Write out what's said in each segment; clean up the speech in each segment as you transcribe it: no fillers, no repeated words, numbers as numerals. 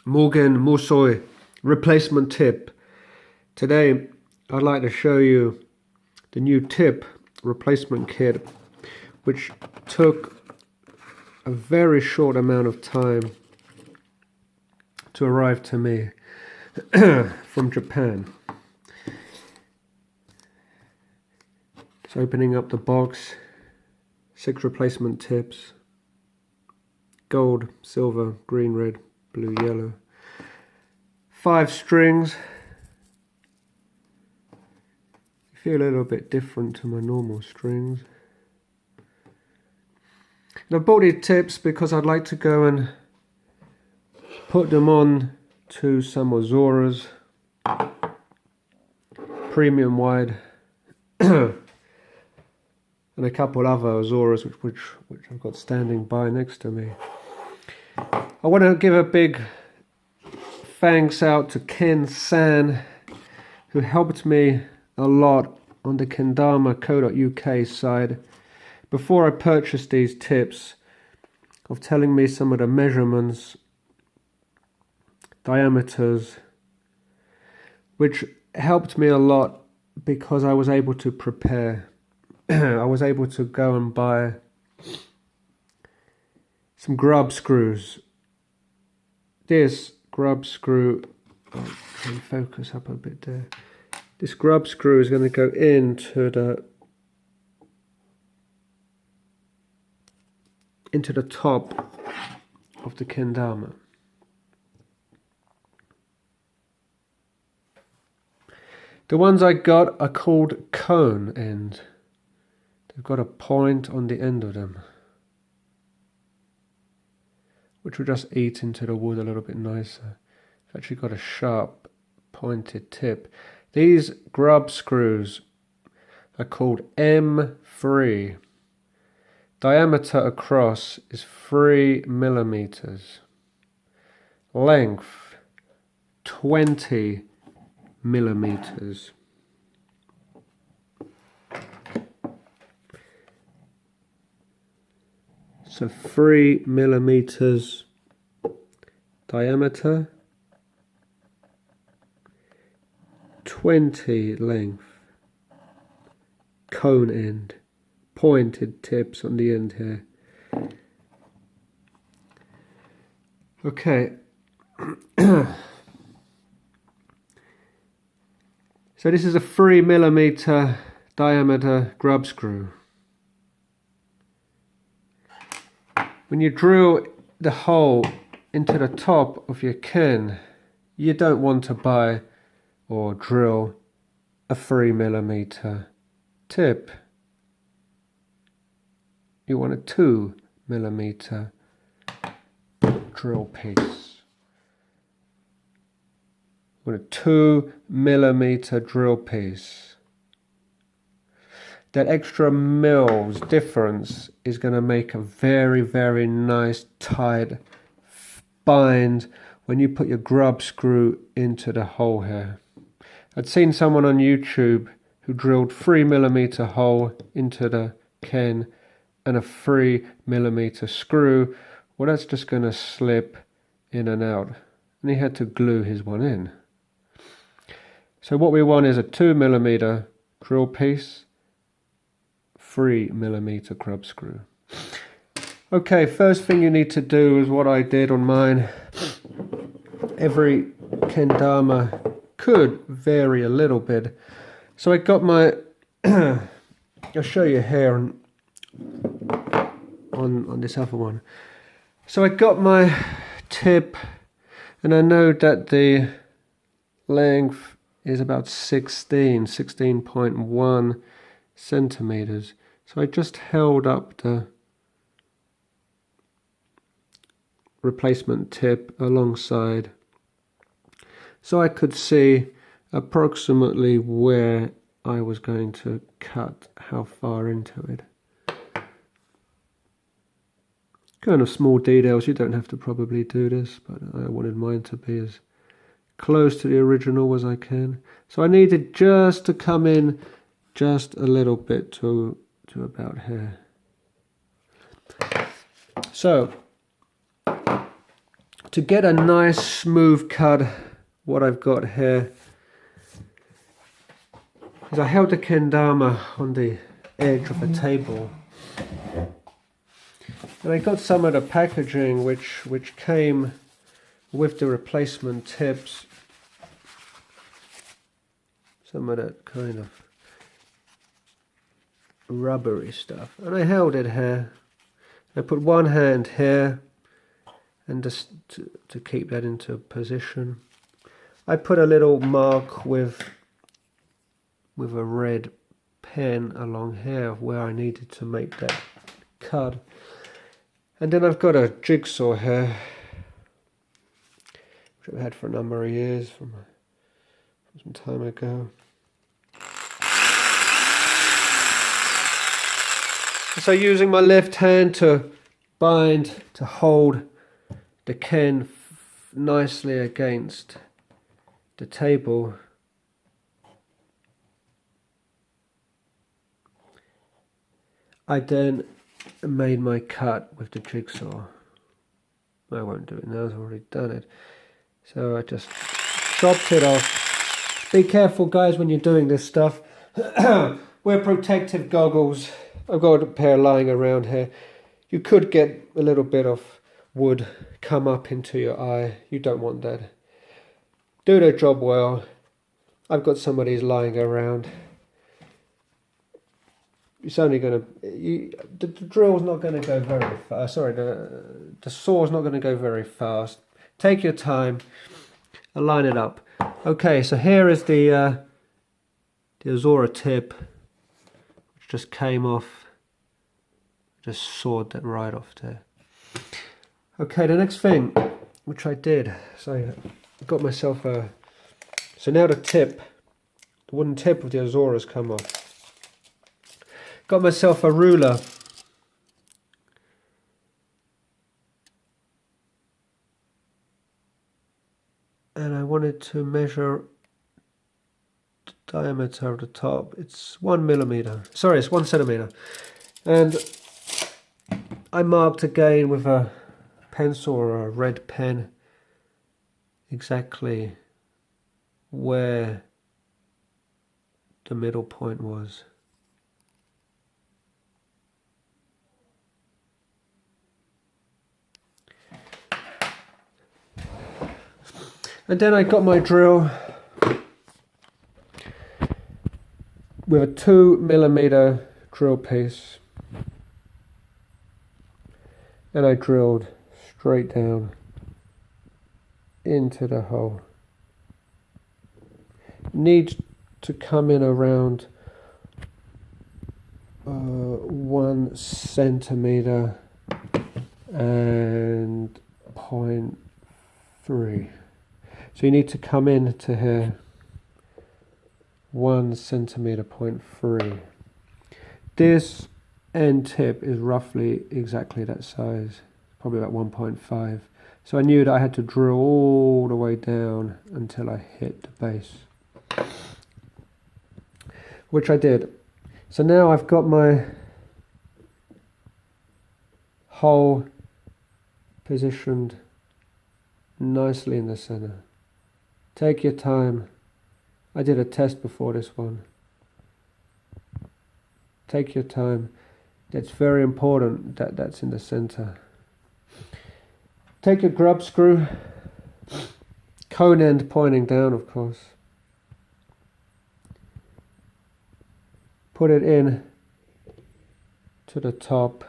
Mugen Musou replacement tip. Today I'd like to show you the new tip replacement kit, which took a very short amount of time to arrive to me from Japan. So opening up the box, 6 replacement tips, gold, silver, green, red, blue, yellow, 5 strings. Feel a little bit different to my normal strings. And I bought these tips because I'd like to go and put them on to some Ozuras, premium wide, and a couple other Ozuras which I've got standing by next to me. I want to give a big thanks out to KenSan, who helped me a lot on the Kendama UK side before I purchased these tips, of telling me some of the measurements, diameters, which helped me a lot because I was able to prepare. I was able to go and buy some grub screws. This grub screw, can you focus up a bit there? This grub screw is going to go into the top of the kendama. The ones I got are called cone end. They've got a point on the end of them, which will just eat into the wood a little bit nicer. It's actually got a sharp pointed tip. These grub screws are called M3. Diameter across is 3 millimeters. Length 20 millimeters. So 3 millimeters diameter, 20 length, cone end, pointed tips on the end here. Okay. So this is a 3 millimeter diameter grub screw. When you drill the hole into the top of your ken, you don't want to buy or drill a 3 millimeter tip. You want a 2 millimeter drill piece. You want a 2 millimeter drill piece. That extra mils difference is going to make a very, very nice tight bind when you put your grub screw into the hole here. I'd seen someone on YouTube who drilled 3 millimeter hole into the ken and a 3 millimeter screw. Well, that's just going to slip in and out, and he had to glue his one in. So what we want is a 2 millimeter drill piece, 3 millimeter grub screw. Okay, first thing you need to do is what I did on mine. Every kendama could vary a little bit. So I got my, I'll show you here on this other one. So I got my tip, and I know that the length is about 16.1 centimeters. So I just held up the replacement tip alongside so I could see approximately where I was going to cut, how far into it. Kind of small details, you don't have to probably do this, but I wanted mine to be as close to the original as I can. So I needed just to come in just a little bit to about here. So To get a nice smooth cut, what I've got here is I held the kendama on the edge of the table, and I got some of the packaging which came with the replacement tips, some of that kind of rubbery stuff, and I held it here. I put one hand here, and just to keep that into position, I put a little mark with a red pen along here where I needed to make that cut. And then I've got a jigsaw here, which I've had for a number of years, from some time ago. So using my left hand to bind, to hold the Ken nicely against the table, I then made my cut with the jigsaw. I won't do it now, I've already done it. So I just chopped it off. Be careful, guys, when you're doing this stuff. Wear protective goggles. I've got a pair lying around here. You could get a little bit of wood come up into your eye. You don't want that. Do their job well. I've got some of these lying around. It's only going to, the drill's not going to go very fast. Sorry, the saw's not going to go very fast. Take your time and line it up. Okay, so here is the Azora tip, which just came off. Just sawed that right off there. Okay, the next thing, which I did, so I got myself a, so now the wooden tip of the Azora's come off. Got myself a ruler. And I wanted to measure the diameter of the top. It's 1 millimeter. Sorry, it's 1 centimeter. And I marked again with a pencil or a red pen exactly where the middle point was. And then I got my drill with a 2 millimeter drill piece, and I drilled straight down into the hole. Needs to come in around 1 centimeter and 0.3. So you need to come in to here 1 centimeter, 0.3. This end tip is roughly exactly that size, probably about 1.5. So I knew that I had to drill all the way down until I hit the base, which I did. So now I've got my hole positioned nicely in the center. Take your time. I did a test before this one. Take your time. It's very important that that's in the center. Take a grub screw, cone end pointing down, of course. Put it in to the top.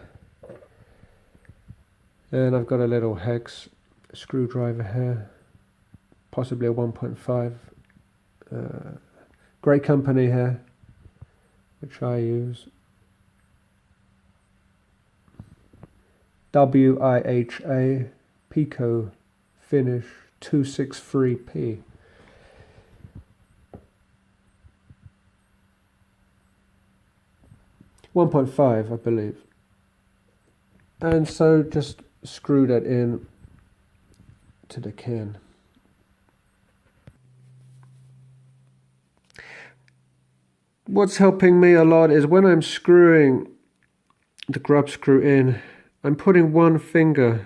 And I've got a little hex screwdriver here. Possibly a 1.5. Great company here, which I use. WIHA Pico Finish 263P. $1.5, I believe. And so just screw that in to the can. What's helping me a lot is when I'm screwing the grub screw in, I'm putting one finger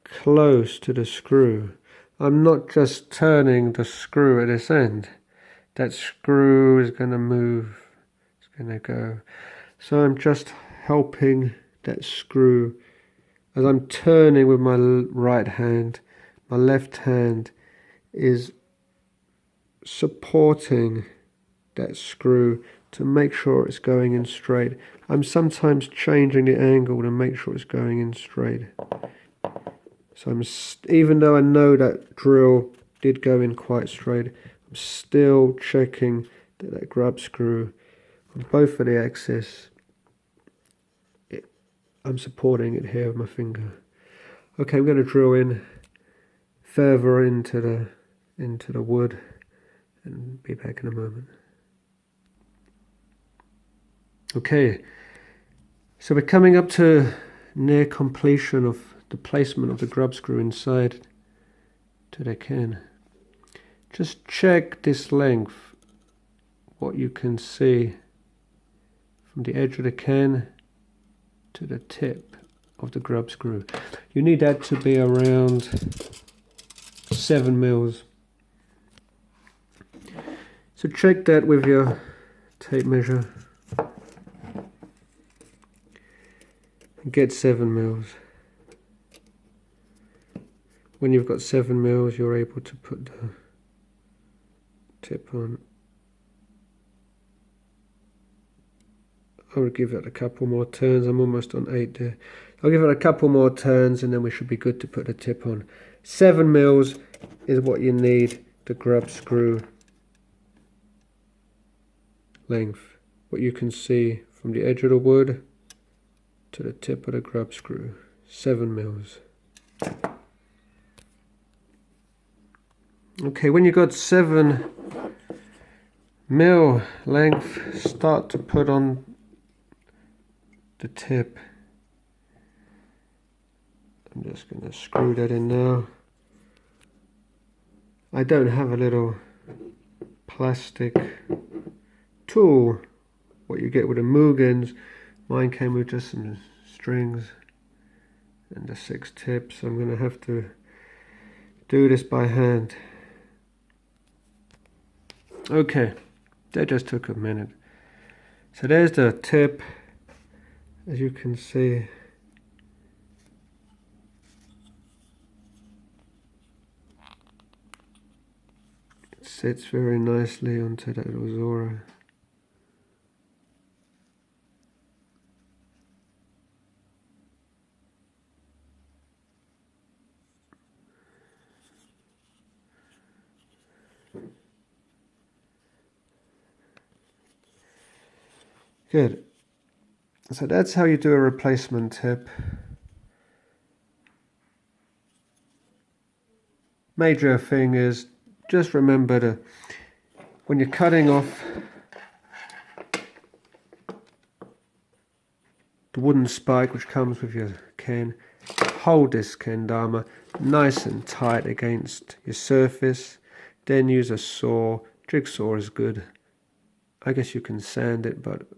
close to the screw. I'm not just turning the screw at this end. That screw is going to move. It's going to go. So I'm just helping that screw as I'm turning with my right hand. My left hand is supporting that screw to make sure it's going in straight. I'm sometimes changing the angle to make sure it's going in straight. So even though I know that drill did go in quite straight, I'm still checking that that grub screw on both of the axes, I'm supporting it here with my finger. Okay, I'm going to drill in further into the wood and be back in a moment. Okay, so we're coming up to near completion of the placement of the grub screw inside to the can. Just check this length, what you can see from the edge of the can to the tip of the grub screw. You need that to be around 7 mils. So check that with your tape measure and get 7 mils. When you've got 7 mils, you're able to put the tip on. I'll give it a couple more turns. I'm almost on 8 there. I'll give it a couple more turns and then we should be good to put the tip on. 7 mils is what you need the grub screw length. What you can see from the edge of the wood to the tip of the grub screw. 7 mils. Okay, when you got 7 mil length, start to put on the tip. I'm just going to screw that in now. I don't have a little plastic tool, what you get with the Mugens. Mine came with just some strings and the 6 tips. I'm going to have to do this by hand. Okay, that just took a minute. So there's the tip, as you can see. It sits very nicely onto that little Zora. Good. So that's how you do a replacement tip. Major thing is just remember to, when you're cutting off the wooden spike which comes with your can, hold this kendama nice and tight against your surface, then use a saw. Jigsaw is good. I guess you can sand it, but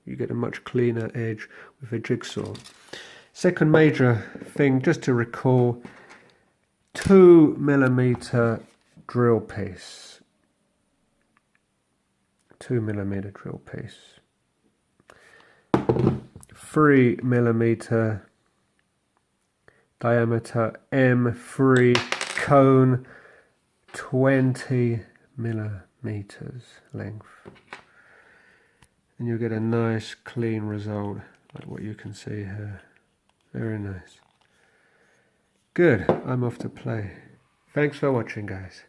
you get a much cleaner edge with a jigsaw. Second major thing, just to recall, 2mm drill piece. 2mm drill piece. 3mm diameter M3 cone, 20mm length. And you'll get a nice clean result like what you can see here. Very nice. Good, I'm off to play. Thanks for watching, guys.